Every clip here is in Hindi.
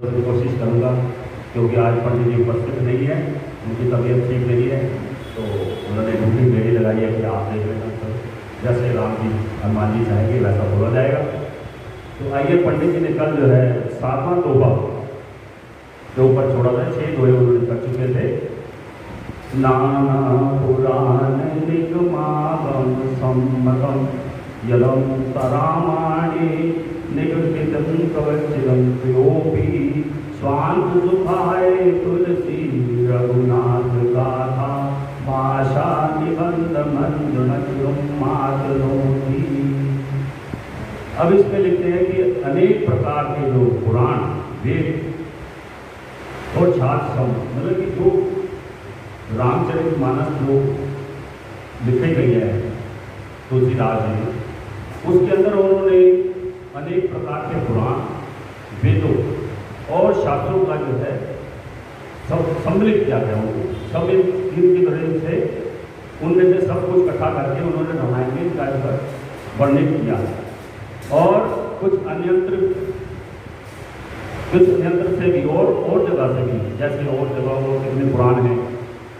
कोशिश करूँगा, क्योंकि आज पंडित जी उपस्थित नहीं है, उनकी तबीयत ठीक नहीं है, तो उन्होंने ड्यूटी मेरी लगाई है कि आप देख लेना। तो जैसे राम जी हनुमान जी चाहेंगे वैसा बोला जाएगा। तो आइए, पंडित जी ने कल जो है 7वां दोहा के ऊपर छोड़ा था, 6 दोहे उन्होंने कर चुके थे। नाना पुराण निगमागम सम्मतम यदम तरामाणि निगदितं कवचिदं प्रियोऽपि स्वांत सुखाय तुलसी रघुनाथ गाथा भाषा निबंध मंद मधुरम मातरोति। अब इसमें लिखते हैं कि अनेक प्रकार के जो पुराण, वेद और शास्त्र, मतलब कि जो रामचरितमानस जो लिखी गई है तुलसीदास जी ने, उसके अंदर उन्होंने अनेक प्रकार के पुराण, वेदों और शास्त्रों का जो है सब सम्मिलित किया गया। उनको सब एक की तरह से उनमें से सब कुछ इकट्ठा करके उन्होंने रामायण में का वर्णित किया। और कुछ अन्यंत्र से भी और जगह से भी, जैसे और जगह वो कितने पुराण हैं,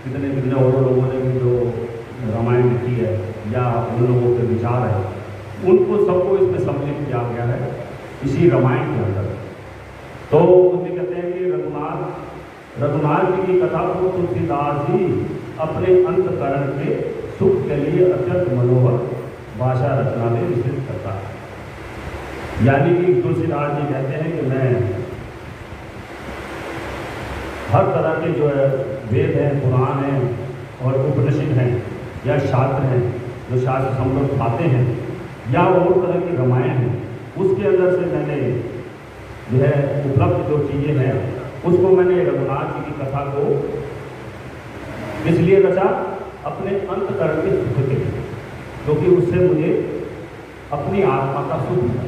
कितने और लोगों ने भी जो रामायण लिखी है या उन लोगों के विचार है, उनको सबको इसमें सम्मिलित किया गया है इसी रामायण के अंदर। तो उसमें कहते हैं कि रघुनाथ जी की कथा को तुलसीदास जी अपने अंतकरण के सुख के लिए अत्यंत मनोहर भाषा रचना में विस्तृत करता है। यानी कि तुलसीदास जी कहते हैं कि मैं हर तरह के जो है वेद हैं, पुराण हैं और उपनिषद हैं या शास्त्र हैं, जो शास्त्र समृद्ध पाते हैं या और तरह की रामायण है, उसके अंदर से मैंने जो है उपलब्ध जो चीज़ें हैं उसको मैंने रघुनाथ जी की कथा को इसलिए रचा अपने अंतकरण के सुख के लिए, क्योंकि उससे मुझे अपनी आत्मा का सुख मिला।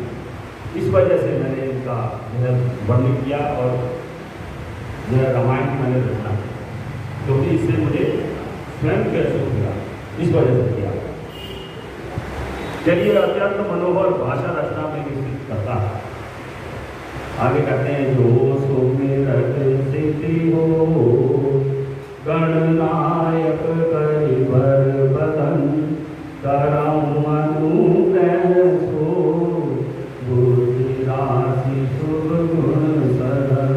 इस वजह से मैंने इनका जो है वर्णन किया और जो है रामायण की मैंने रचना की, क्योंकि इससे मुझे स्वयं के सुख मिला, इस वजह से किया। चलिए, अत्यंत मनोहर भाषा रचना में विकसित करता है। आगे कहते हैं, जो सुमिरत सिद्धि हो गणनायक करिबर बदन करम अनुग्रह सो बुद्धि राशि शुभ गुण सदन।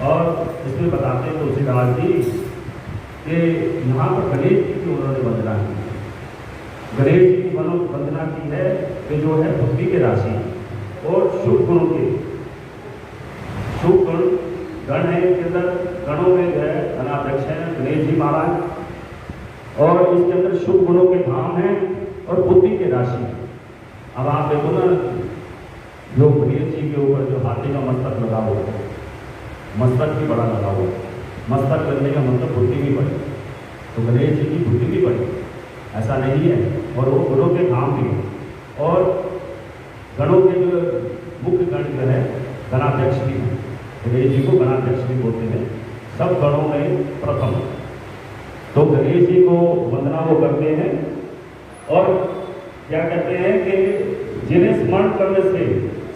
और इसमें बताते हैं तुलसीदास जी कि यहाँ पर गणेश जी की उन्होंने वंदना की। गणेश जी की वंदना की है कि जो है बुद्धि के राशि और शुभ गुणों के, शुभ गुण गण है इसके अंदर, गणों में जो है गणाध्यक्ष है गणेश जी महाराज, और इसके अंदर शुभ गुणों के धाम है और बुद्धि के राशि। अब आप देखो ना, जो गणेश जी के ऊपर जो हाथी का मस्तक लगा हुआ है, मस्तक भी बड़ा लगा हुआ है, मस्तक लगने का मतलब बुद्धि भी बढ़ी, तो गणेश जी की बुद्धि भी बढ़ी, ऐसा नहीं है। और वो गुणों के धाम भी है और गणों के जो मुख्य गण जो है गणाध्यक्ष भी हैं, गणेश जी को गणाध्यक्ष भी बोलते हैं, सब गणों में प्रथम। तो गणेश जी को वंदना वो करते हैं और क्या कहते हैं कि जिन्हें स्मरण करने से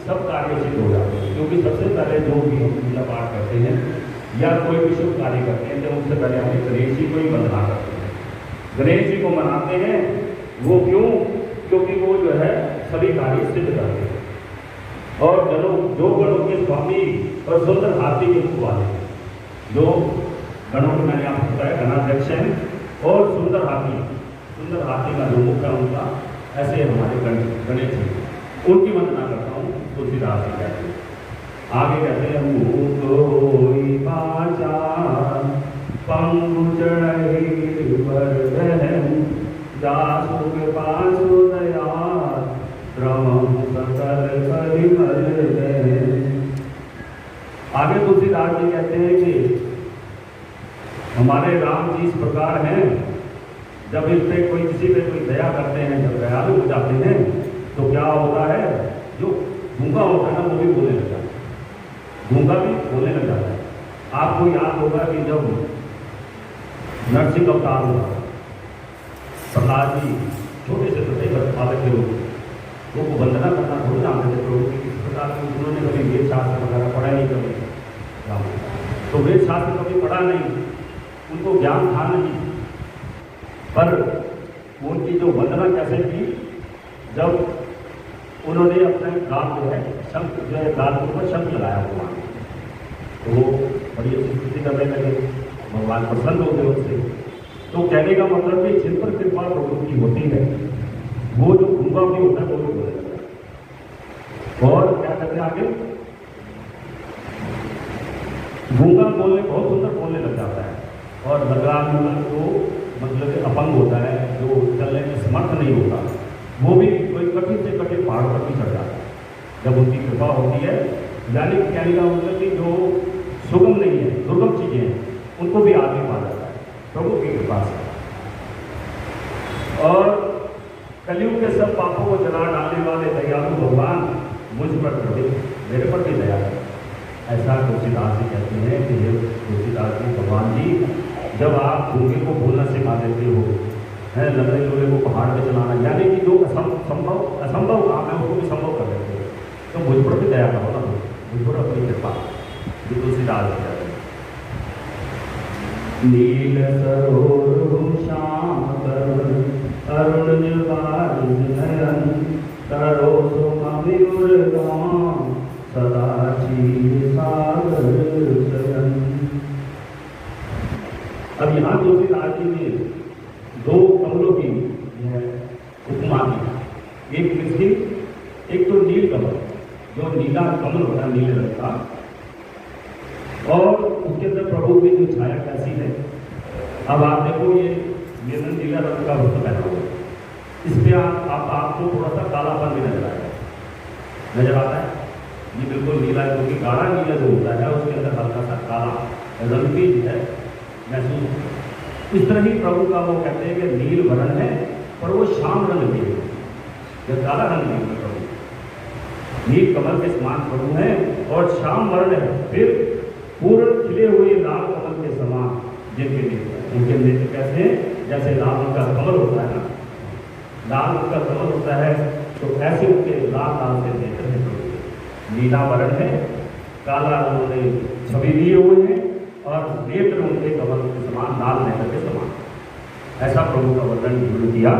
सब कार्य सिद्ध हो जाते हैं। क्योंकि सबसे पहले जो भी हम पूजा पाठ करते हैं या कोई भी शुभ कार्य करते हैं, तो उससे पहले हम गणेश जी को ही वंदना करते हैं, गणेश जी को मनाते हैं। वो क्यों? क्योंकि वो जो है सभी कार्य सिद्ध करते हैं। और जो गणों के स्वामी और सुंदर हाथी के मुख वाले, जो गणों के मैंने आपको बताया गणाध्यक्ष हैं और सुंदर हाथी का जो मुख है उनका, ऐसे हमारे गणेश जी, उनकी वंदना करता हूँ। तुलसीदास जी कहते हैं, आगे कहते हैं, मुख पंगु चढ़ई पर बहन जासु के पासु दया ब्रह्म सकल परिमल बहन। आगे तुलसीदास जी कहते हैं कि हमारे राम जी इस प्रकार हैं, जब इस पे कोई किसी पे कोई दया करते हैं, जब दयालु हो जाते हैं, तो क्या होता है, जो गूंगा होता है ना वो भी बोलने लग जाता है, गूंगा भी बोलने लग जाता है। आपको याद होगा कि जब नरसिंह अवतार हुआ, प्रहलाद जी छोटे से छोटे बालक थे, वो वंदना करना थोड़ी जानते थे प्रभु की, किस प्रकार की उन्होंने कभी वेद शास्त्र वगैरह पढ़ा नहीं, तो वेद शास्त्र कभी पढ़ा नहीं, उनको ज्ञान था नहीं, पर उनकी जो वंदना कैसे की, जब उन्होंने अपने गाल जो है शंख जो है गाल के ऊपर शंख लगाया भगवान, तो वो बड़ी अच्छी स्थिति करने लगे, भगवान प्रसन्न हो गए उनसे। तो कहने का मतलब कि जिन पर कृपा प्रभु की होती है वो जो गूंगा भी होता है वो भी बोलने लगता है। और क्या कहते हैं आगे, गूंगा बोलने बहुत सुंदर बोलने लग जाता है, और लंगड़ा जो मतलब कि अपंग होता है, जो चलने में समर्थ नहीं होता, वो भी कोई कठिन से कठिन पहाड़ पर भी चढ़ जाता है जब उनकी कृपा होती है। यानी कहने का मतलब कि जो सुगम नहीं है, दुर्गम चीजें हैं, उनको भी आदमी पा जाता है प्रभु की कृपा से। और कलयुग के सब पापों को जला डालने वाले दयालु भगवान मुझ पर प्रभु मेरे पर भी दया है। ऐसा तुलसीदास जी कहते हैं कि ये तुलसीदास जी, भगवान जी जब आप गूंगे को बोलना सिखा देते हो, है लंगड़े लूले को पहाड़ पे चलाना, यानी कि जो असंभव काम है उसको भी संभव कर देते हो, तो मुझ पर भी दया करो ना, मुझ पर अपनी कृपा। ये तुलसीदास जी कहते हैं। नील सरोवर श्याम तरुण अरुण नयन तरो सुमधुर गाम सदा क्षीर सागर शयन। अब यहाँ तुलसीदास जी ने दो कमलों की उपमा दी, एक किसकी, एक तो नील कमल, जो नीला कमल होता है नीले रंग का, और उसके अंदर प्रभु की जो छाया कैसी है। अब आप देखो ये मेरा नीला रंग का वस्त्र पहना हुआ, इस पे आपको थोड़ा सा कालापन भी नजर आएगा, नजर आता है। ये बिल्कुल नीला है, क्योंकि गाढ़ा नीला जो होता है उसके अंदर हल्का सा काला रंग भी है महसूस। इस तरह ही प्रभु का वो कहते हैं कि नील वर्ण है, पर वो श्याम रंग भी है, यह काला रंग नहीं है प्रभु। नील कमल के समान प्रभु है और श्याम वर्ण है, फिर पूर्ण खिले हुए लाल कमल के समान जिनके नेत्र, उनके नेत्र कैसे जैसे लाल रंग का कमल होता है ना, लाल रंग का कमल होता है, तो ऐसे उनके लाल लाल से नेत्र है प्रभु। नीला वर्ण है, काला उन्होंने छवि लिए हुए हैं, और नेत्र उनके कमल के समान, लाल नेत्र के समान। ऐसा प्रभु का वर्णन उन्होंने किया।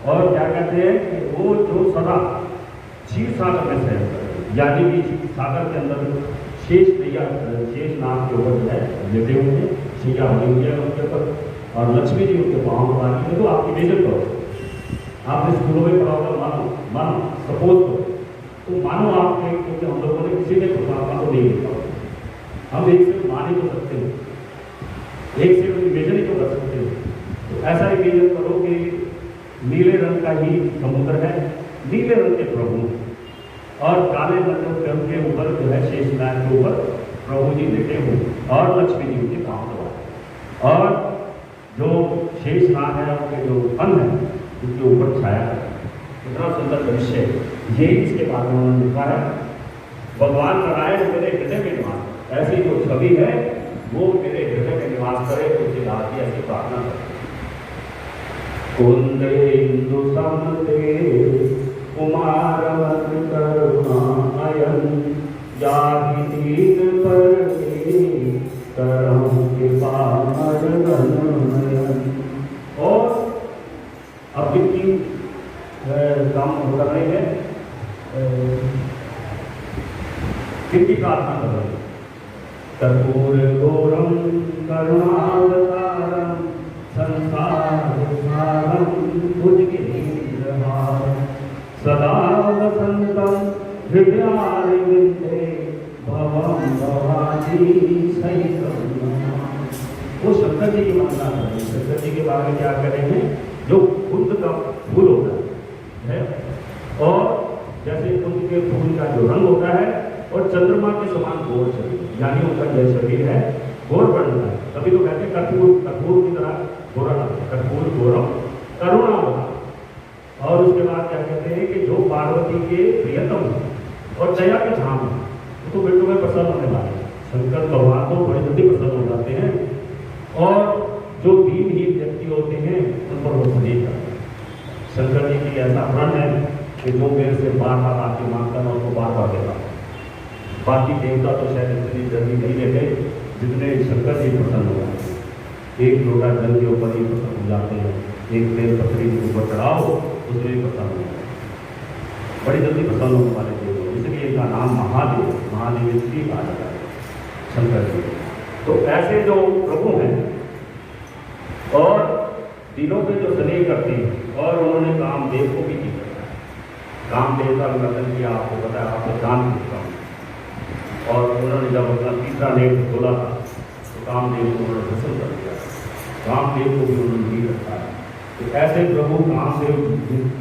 और क्या कहते हैं कि वो जो सदा क्षीर सागर में शयन करते, यानी कि सागर के अंदर शेष नाग के ऊपर जो है लेटे हुए हैं, शैया बनी हुई है उनके ऊपर, और लक्ष्मी जी उनके पाँव में बाकी है। तो आप इमेजिन करो, आपने स्कूलों में पढ़ा होगा, मानो सपोज करो, तो मानो आपने, क्योंकि हम लोगों ने किसी ने परमात्मा को नहीं देखा, हम एक से मान ही तो सकते हो, एक से इमेजिन ही तो कर सकते हो। तो ऐसा इमेजिन करो कि नीले रंग का ही समुद्र है, नीले रंग के प्रभु, और काले रंग के ऊपर जो है शेषनाग के ऊपर प्रभु जी लेटे हुए, और लक्ष्मी जी उनके पाँव दबाए, और जो शेषनाग है उनके जो फन है उनके ऊपर छाया है। इतना सुंदर दृश्य, यही इसके बारे में उन्होंने लिखा है, भगवान नारायण मेरे हृदय में निवास, ऐसी जो छवि है वो मेरे हृदय में निवास करे, तुलसीदास जी ऐसी प्रार्थना करें। कुंदे इंदु समते कुमार करुणायन जाहि दीन पर करम कृपा मरगन। और अब इनकी काम कर रहे हैं, किनकी प्रार्थना कर रहे हैं, कर्पूर घोरम करुणावतारम संसार सारम भुजगेन्द्रहारम सदा वसंतम हृदयारविंदे भवम भवानी सहितम। वो शंकर जी की वंदना कर रहे हैं। शंकर जी के बारे में क्या कह रहे हैं, जो कुंद का फूल होता है, और जैसे कुंद के फूल का जो रंग होता है, और चंद्रमा के समान गोर शरीर, यानी उनका यह शरीर है गोर बनता है। तभी तो कहते हैं कपूर की तरह गोरा, कपूर गोरम करुणा होता। और उसके बाद क्या कहते हैं कि जो पार्वती के प्रियतम और दया के धाम है, तो बेटों में प्रसन्न होने वाले शंकर भगवान तो बड़े जल्दी प्रसन्न हो जाते हैं, और जो दीनहीन व्यक्ति होते हैं उन पर वो स्नेह करते हैं। शंकर जी की ऐसा प्रण है कि जो मेरे से बार बार आके मांगता है उसको बार बार देता। बाकी देवता तो शायद इतनी जल्दी नहीं लेते जितने शंकर जी प्रसन्न हो जाते हैं, एक लोटा जल के ऊपर ही प्रसन्न हो जाते हैं, एक बेल पत्री के ऊपर चढ़ाओ उसमें ही प्रसन्न हो जाते हैं, बड़ी जल्दी प्रसन्न होने वाले देव हो, इसलिए इनका नाम महादेव, महादेव इसलिए कहा जाता है शंकर जी। तो ऐसे जो प्रभु हैं और दिनों पे जो स्नेह करते हैं, और उन्होंने कामदेव को भी जीता है। कामदेव का वर्णन किया, आपको पता है, आपको जान चुका हूँ। और उन्होंने जब अपना तीसरा नेत्र खोला था तो कामदेव को उन्होंने भस्म कर दिया, कामदेव को भी उन्होंने जीत रखा है। तो ऐसे प्रभु कामदेव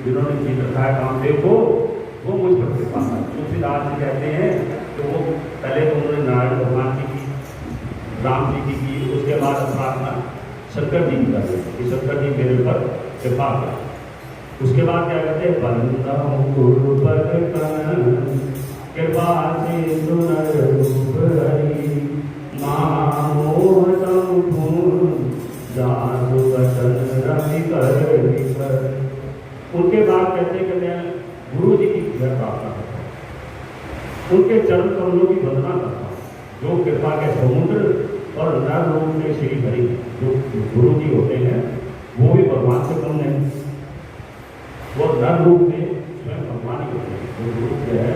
जिन्होंने जीत रखा है कामदेव को, वो मुझ पर कृपा है। तुलसीदास जी कहते हैं कि वो पहले तो उन्होंने नारायण भगवान जी की, राम जी की, उसके बाद प्रार्थना शंकर जी की कर दी कि शंकर जी मेरे पर कृपा कर। उसके बाद क्या कहते हैं, बंदा कृपा से सुनर रूप हरि महामोहतम गुण जासु वचन रवि कर। उनके बाद कहते हैं कि मैं गुरु जी की प्रार्थना करता हूँ, उनके चरण कमलों की वंदना करता हूँ, जो कृपा के समुद्र और नर रूप में श्री हरि, जो गुरु जी होते हैं वो भी भगवान से कम नहीं, वो नर रूप में स्वयं भगवान ही होते हैं। जो गुरु जो है,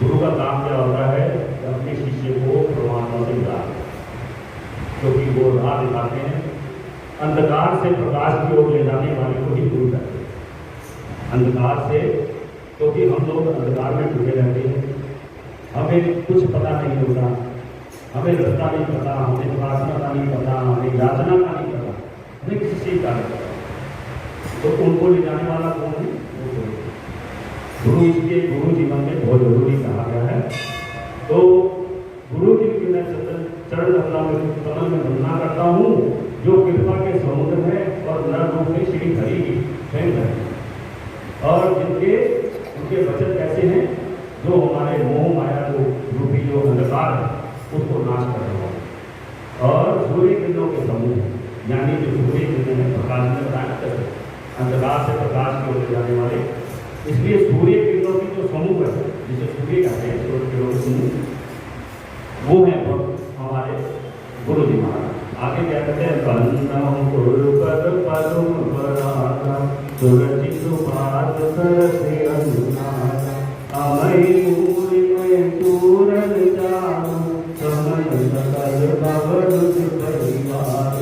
गुरु का काम क्या होता है कि अपने शिष्य को परमात्मा से मिलाते हैं, क्योंकि वो राह दिखाते हैं, अंधकार से प्रकाश की ओर ले जाने वाले को ही गुरु कहते हैं। अंधकार से, क्योंकि हम लोग अंधकार में डूबे रहते हैं, हमें कुछ पता नहीं होता, हमें रास्ता नहीं पता, हमें प्रार्थना का नहीं पता, हमें याचना का नहीं पता, हमें किसी चीज का नहीं पता, तो उनको ले जाने वाला कौन है? वो गुरु। इसलिए गुरु जीवन में बहुत जरूरी कहा गया है। तो गुरु जी की मैं चरण कमल में वंदना करता हूँ, जो कृपा के समुद्र है और नर रूप में श्री हरि की स्वयं है, और जिनके उनके वचन कैसे हैं, जो हमारे मोह माया को रूपी जो अंधकार है उसको नाश कर रहा है। और सूर्य किरणों के समूह, यानी जो सूर्य किरण है प्रकाश में प्रदान अंधकार से प्रकाश की ओर ले जाने वाले, इसलिए सूर्य किरणों की जो समूह है, जिसे सूर्य कहते हैं, सूर्य किरणों के समूह, वो है हमारे गुरु जी महाराज। आगे क्या कहते हैं, बंदम गुरु पद पदम परागा सुरचि सुभात सरसे अनुनागा अमय मूल में चूरन चारु समय सकल भवरुच परिवार।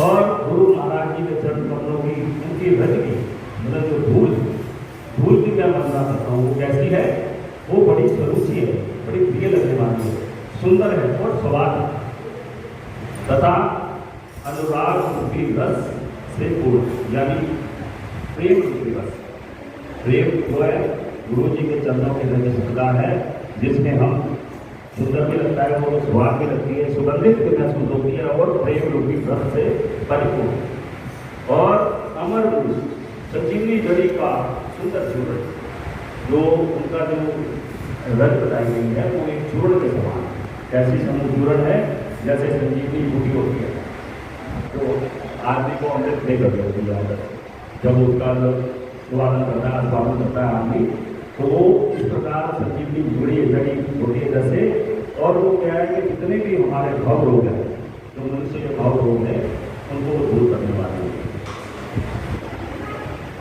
और गुरु महाराज जी के चरण कमलों की उनकी रज की, मतलब जो धूल की मैं वंदना करता हूँ, वो कैसी है, वो बड़ी सरुचि है, बड़ी प्रिय लगने वाली है, सुंदर है और स्वाद तथा अनुराग रूपी रस से पूर्ण, यानी प्रेम रूपी रस। प्रेम जो है गुरु जी के चरणों के जरिए सुखदार है, जिसमें हम सुंदर भी लगता है, वो स्वाद भी लगती है, सुगंधित भी महसूस होती है, और प्रेम रूपी रस से परिपूर्ण। और अमर संजीवनी जड़ी का सुंदर चूर्ण, जो उनका जो रज बताई गई है वो एक चूर्ण के समान, कैसी समूह चूर्ण है, जैसे संजीवनी बूटी होती है, तो आदमी को अमृत नहीं कर देती है, जब उसका स्वादन करता है, स्वादन करता है आदमी, तो वो इस प्रकार संजीवनी जुड़ी जड़ी होती है जैसे। और वो क्या है कि जितने भी हमारे भाव रोग हैं, जो मनुष्य के भाव रोग हैं, उनको वो दूर करने वाले हैं।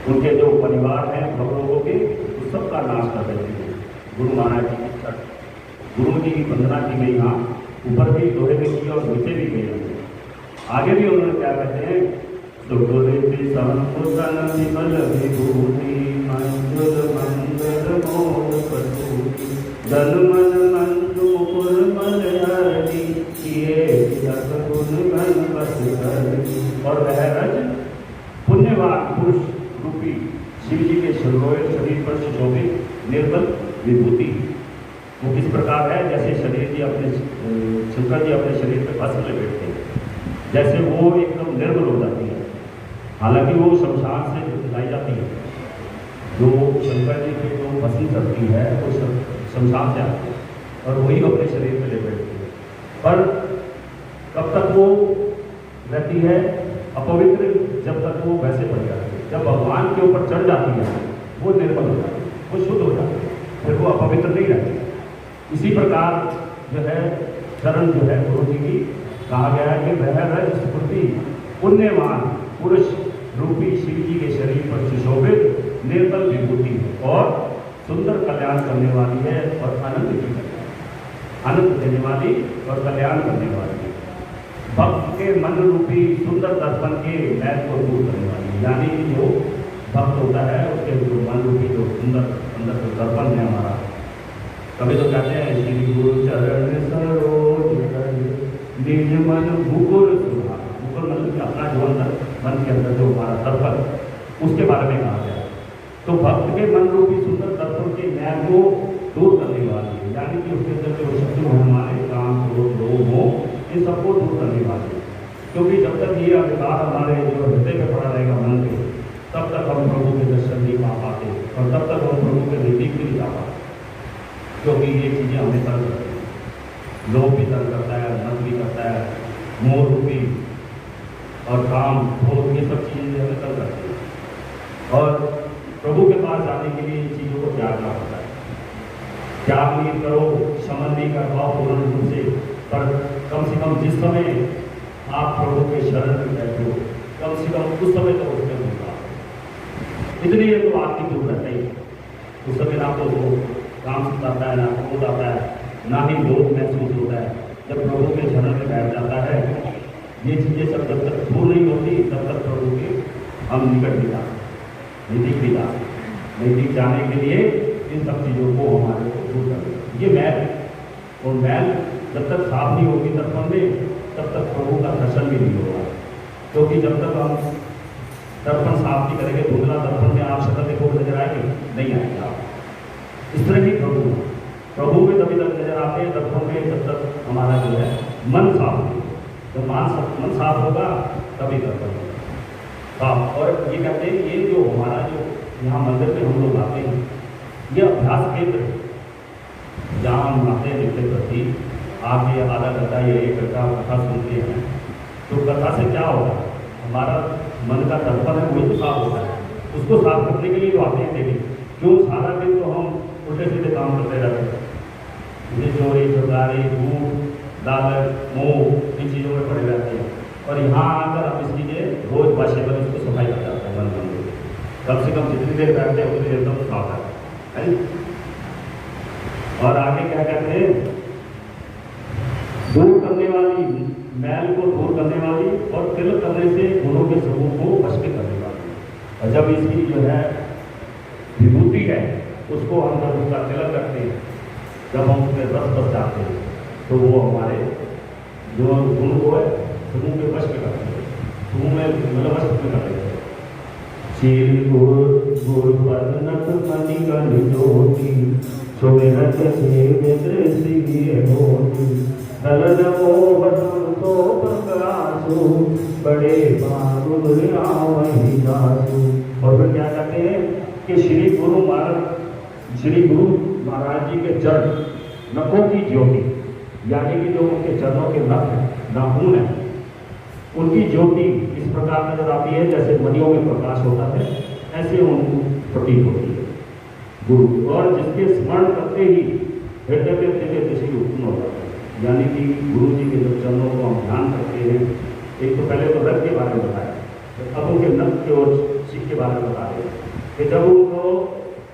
उनके जो परिवार हैं भाव रोगों के, तो सबका नाश कर देते हैं। गुरु महाराज जी की छठ, गुरु जी की वंदना की गई, यहाँ ऊपर भी दोहे में की और नीचे भी गई। आगे भी उन्होंने क्या कहते हैं, सुखरिति संपुतन विमल विभूति मंजुल मंगल मोह प्रसूति जन मन मंजु मुकुर मन हरि किए जस गुण गण बस हरि। और वह रज पुण्यवान पुरुष रूपी शिव जी के शरीर पर सुशोभित निर्मल विभूति, वो किस प्रकार है, जैसे शरीर जी अपने शंकर जी अपने शरीर पर भस्म लपेटते हैं, जैसे वो एकदम निर्मल हो जाती है। हालांकि वो शमशान से लाई जाती है, जो शंकर जी की जो भस्म चलती है वो शमशान से आती है, और वही अपने शरीर में लपेटती है। पर कब तक वो रहती है अपवित्र, जब तक वो वैसे पड़ जाती है। जब भगवान के ऊपर चढ़ जाती है वो निर्मल हो जाती है, वो शुद्ध हो जाती है, फिर वो अपवित्र नहीं रहती। इसी प्रकार जो है चरण जो है गुरु जी की कहा गया है कि वह रज स्फूर्ति पुण्यवान पुरुष रूपी शिव जी के शरीर पर सुशोभित निर्मल विभूति है और सुंदर कल्याण करने वाली है और आनंद देने वाली और कल्याण करने वाली है। भक्त के मन रूपी सुंदर दर्पण के मैल को दूर करने वाली है, यानी कि जो भक्त होता है उसके जो मन रूपी जो सुंदर अंदर जो दर्पण है हमारा, कभी तो कहते हैं श्री गुरु चरण सरोज निज मन मुकुर सुधा, मुकुर मतलब कि अपना जो अंदर मन के अंदर जो हमारा दर्पण उसके बारे में कहा गया। तो भक्त के मन रूपी सुंदर दर्पण के मैल को दूर करने वाली है, यानी कि उसके अंदर जो शत्रु हमारे काम क्रोध लोभ हो इन सबको दूर करने वाली है। क्योंकि जब तक ये अधिकार हमारे जो हृदय में पड़ा रहेगा मन के, तब तक हम प्रभु के दर्शन नहीं पा पाते और तब तक हम प्रभु के नजदीक भी नहीं जा पाते, क्योंकि ये चीज़ें हमें तंग करती हैं। लोभ भी तंग करता है, मन भी करता है, मोह रूपी और काम क्रोध ये सब चीज़ें हमें तंग करती हैं। और प्रभु के पास जाने के लिए इन चीज़ों को त्यागना होता है। त्याग नहीं करो, शमन नहीं कर पाओ पूर्ण रूप से, पर कम से कम जिस समय आप प्रभु के शरण में बैठे हो, कम से कम उस समय तो उसमें होगा। इसलिए तो आपकी दूर रहता ही उस समय ना तो वो काम आता है, ना क्रोध आता है, ना ही लोभ महसूस होता है। जब प्रभु के शरण में बैठ जाता है, ये चीज़ें सब जब तक दूर नहीं होती तब तक प्रभु के हम निकट नहीं जाते, नजदीक जाने के लिए इन सब चीज़ों को हमारे को दूर करना। ये मैल और मैल जब तक साफ नहीं होगी दर्पण में, तब तक प्रभु का दर्शन भी नहीं होगा। क्योंकि जब तक हम दर्पण साफ नहीं करेंगे, धुंधला दर्पण में आप शक्ल देखोगे नजर आएंगे नहीं आएंगे आप। इस तरह ही प्रभु में तभी तक नजर आते हैं दर्पण में जब तक हमारा जो है मन साफ नहीं। जब मन साफ होगा तभी दर्पण होगा साफ। और ये कहते हैं ये जो हमारा जो यहाँ मंदिर में हम लोग आते हैं, ये अभ्यास केंद्र है जहाँ हम आते हैं नित्य प्रति आके आधा घंटा या 1 घंटा कथा सुनते हैं। तो कथा से क्या होगा, हमारा मन का दर्पण है वही तो साफ होता है। उसको साफ करने के लिए तो आते हैं डेली। क्यों सारा दिन तो हम उल्टे सीधे काम करते रहते हैं, ये चोरी चुकारी झूठ लालच मोह इन चीज़ों में पड़े रहते हैं। और यहाँ आकर आप इसकी रोज भाषा पर उसको सफाई कर जाते हैं मन कम से कम जितनी देर बैठते हैं उतनी देर तक साफ है। और आगे क्या कहते हैं, दूर करने वाली, मैल को दूर करने वाली और तिलक करने से गुणों के समूह को भस्म करने वाली। और जब इसकी जो है विभूति है उसको हम जब उसका तिलक करते हैं, जब हम उसमें रस बस जाते हैं, तो वो हमारे जो गुण को है समूह के वश में करते हैं, समूह में मतलब वश में करते हैं। श्री गुरु पदनक मणिगण ज्योति सुमिरत सेवित्र श्री होती दलन मोहन तो प्रकाशो बड़े बाबुल आवहि दासु। और फिर क्या कहते हैं कि श्री गुरु महाराज जी के चरण नखों की ज्योति, यानी कि जो उनके चरणों के नख हैं, नाखून है, उनकी ज्योति इस प्रकार नजर आती है जैसे मणियों में प्रकाश होता है, ऐसे उनको प्रतीत होती है गुरु। और जिसके स्मरण करते ही हृदय में दिव्य दृष्टि उत्पन्न हो जाती है, यानी कि गुरु जी के जब चरणों को हम ध्यान करते हैं, एक तो पहले तो रथ के बारे में बताया, अब उनके नख के और शिख के बारे में बता रहे हैं कि जब उनको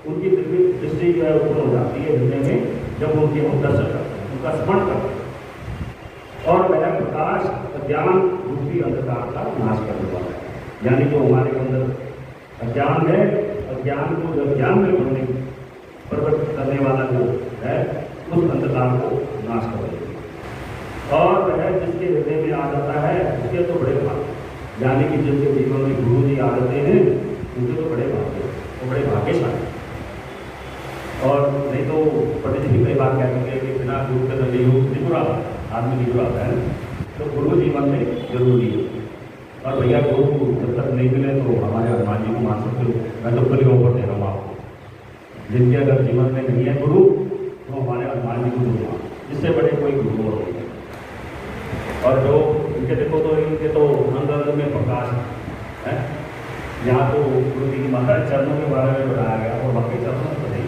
उनकी दिव्य दृष्टि जो है उत्पन्न हो जाती है हृदय में, जब उनके हम दर्शन करते हैं, उनका स्मरण करते हैं, और वह प्रकाश ज्ञान रूपी अंधकार का नाश करने वाला है। यानी जो हमारे अंदर अज्ञान है, अज्ञान को जब ज्ञान में परिवर्तित करने वाला जो है उस अंधकार को नाश कर देगा। और वह जिसके हृदय में आ जाता है उसके तो बड़े भाग, यानी कि जिनके जीवन में गुरु जी आ जाते हैं उनके तो बड़े भाग्य, वो बड़े भाग्यशाली। और नहीं तो पंडित जी कई बार कहते हैं कि बिना गुरु के निगुरा आदमी निगुराता है, तो गुरु जीवन में जरूरी है। और भैया गुरु जब तक नहीं मिले तो हमारे हनुमान जी को मान सकते हो, मैं तो खुले ऊपर दे रहा हूँ आपको। जिनके अगर जीवन में नहीं है गुरु तो हमारे हनुमान जी को दूंगा, इससे बड़े कोई गुरु और नहीं है। और जो इनके देखो तो इनके तो अंग में प्रकाश है। यहाँ तो गुरु जी की माता चरणों के बारे में बताया गया और बाकी चरणों में तो नहीं,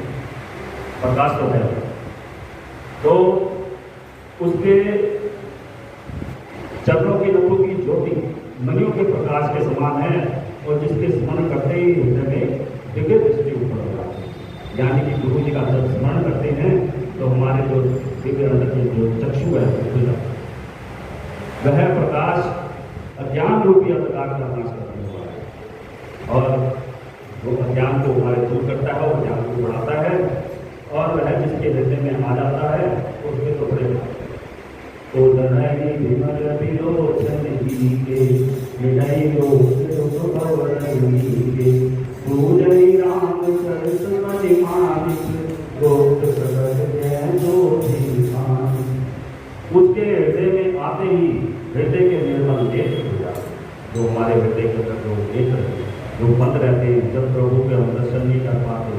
प्रकाश तो है। तो उसके चरणों की नखों की ज्योति मणियों के प्रकाश के समान है और जिसके स्मरण करते ही हृदय में दिव्य दृष्टि उत्पन्न हो जाती है। यानी कि गुरु जी का जब स्मरण करते हैं तो हमारे जो दिव्य अंदर के जो चक्षु है वो खुल जाता है। वह प्रकाश अज्ञान रूपी अंधकार का नाश करने वाला है और वो अज्ञान को हमारे दूर करता है और ज्ञान को बढ़ाता है और वह जिसके हृदय में आ जाता है उसके तो बड़े तो दनाई विमल विलोचन के विनय के पूजई राम चरित महिमानिक गोप्त प्रगट जय ज्योतिमान। उसके हृदय में आते ही हृदय के निर्मल नेत्र हो जाते, जो हमारे हृदय के अंदर जो नेत्र जो बंद रहते हैं, जब प्रभु के हम दर्शन नहीं कर पाते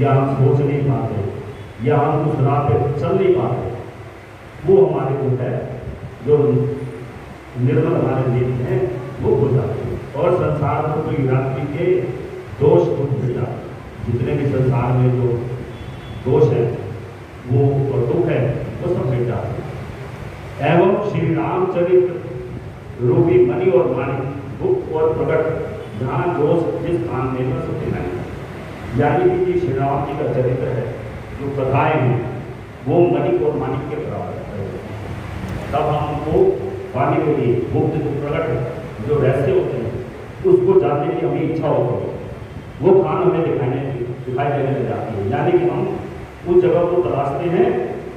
या हम सोच नहीं पाते या हम उस राह पे चल नहीं पाते, वो हमारे जो है जो निर्मल हमारे नेत्र हैं वो हो जाते हैं और संसार रूपी रात्रि के दोष दूर मिट जाते। जितने भी संसार में जो दोष है वो और दुख है वो सब मिट जाते हैं। एवं श्री रामचरित रूपी मणि और माणिक दुख और प्रकट जहाँ दोष जिस स्थान में वह सब दिखाएंगे। यानी कि श्री राम जी का चरित्र है, जो कथाएं हैं वो मणि और माणिक के बराबर है। तब हम उनको पाने के लिए गुप्त जो प्रकट जो रहस्य होते हैं उसको जानने की हमें इच्छा होती है, वो खान हमें दिखाई देने लग जाती है। यानी कि हम उस जगह को तलाशते हैं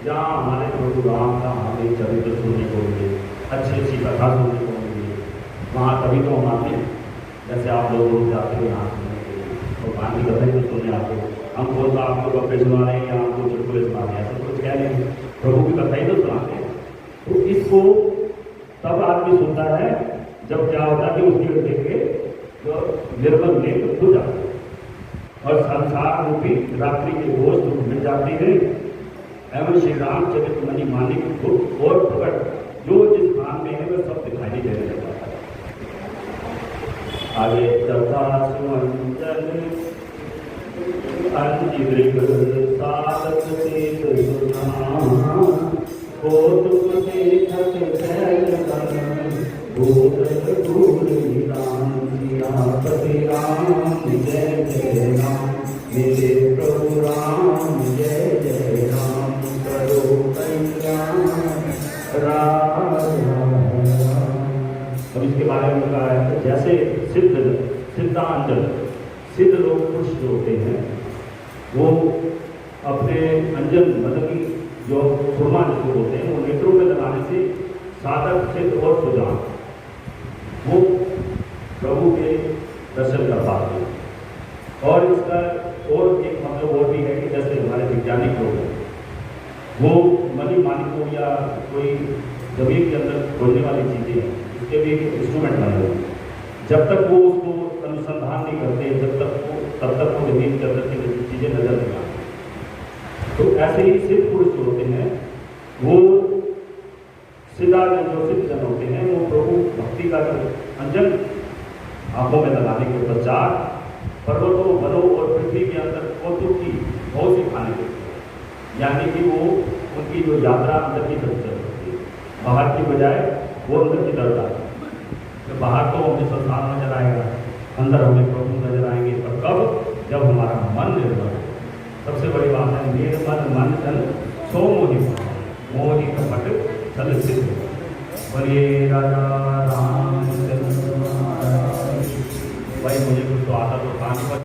जहाँ हमारे प्रभु राम का हमें चरित्र सुनने को मिले, अच्छी अच्छी कथा सुनने को मिले। वहाँ कभी तो हम आते हैं, जैसे आप लोग जाते हो यहाँ सुनने के लिए भगवान की कथा ही तो सुनने आते हो। हम बोलते आपको गप्पे सुना रहे हैं या हमको चुटकुले सुना रहे हैं, ऐसा कुछ कह नहीं, प्रभु की कथा ही तो सुनाते हैं। तो इसको तब आदमी सुनता है जब क्या होता है कि उसके हृदय के जो निर्मल नेत्र खुल जाते हैं और संसार रूपी रात्रि के दोष दुख मिट जाते हैं। एवं श्री रामचरित मणि माणिक दुख और प्रकट जो जिस स्थान में है वह सब दिखाई देने लग जाता है। आगे तथा सुमंजन अंजिदृग साधक से सुना हो तुम देखत जय भूत भूल राम सियापति राम जय जय राम मेरे प्रभु राम जय जय राम करो कल्याण राम। अब इसके बारे में कहा है कि जैसे सिद्धांजन सिद्ध लोग पुरुष जो होते हैं वो अपने अंजन मतलब की जो सुरमा जिसको बोलते हैं वो नेत्रों में लगाने से साधक सिद्ध और सुजान वो प्रभु के दर्शन कर पाते हैं। और इसका और एक मतलब और भी है कि जैसे हमारे वैज्ञानिक लोग हैं वो मणि माणिकों या कोई जमीन के अंदर खोजने वाली चीज़ें हैं उसके भी एक इंस्ट्रूमेंट बने हुए हैं। जब तक वो उसको अनुसंधान नहीं करते तब तक वो जमीन के अंदर की चीज़ें नजर नहीं आती। तो ऐसे ही सिद्ध पुरुष जो होते हैं वो सिद्धार्थ जो सिद्ध जन होते हैं वो प्रभु भक्ति का जो अंजन आंखों में लगाने के पश्चात पर्वतों वनों और पृथ्वी के अंदर कौतुक की बहुत सी खाने देते हैं। यानी कि वो उनकी जो यात्रा अंदर की तरफ चल सकती है, बाहर की बजाय वो अंदर की तरफ आती है। तो बाहर तो हमें संसार नजर आएगा, अंदर हमें प्रभु नजर आएंगे, पर कब? जब हमारा मन निर्मल है। सबसे बड़ी बात है निर्मल मन तन सो मोहि कपट छल सिद्ध। बोलिए राजा रामचंद्र महाराज। भाई मुझे कुछ तो आता तो कहानी पर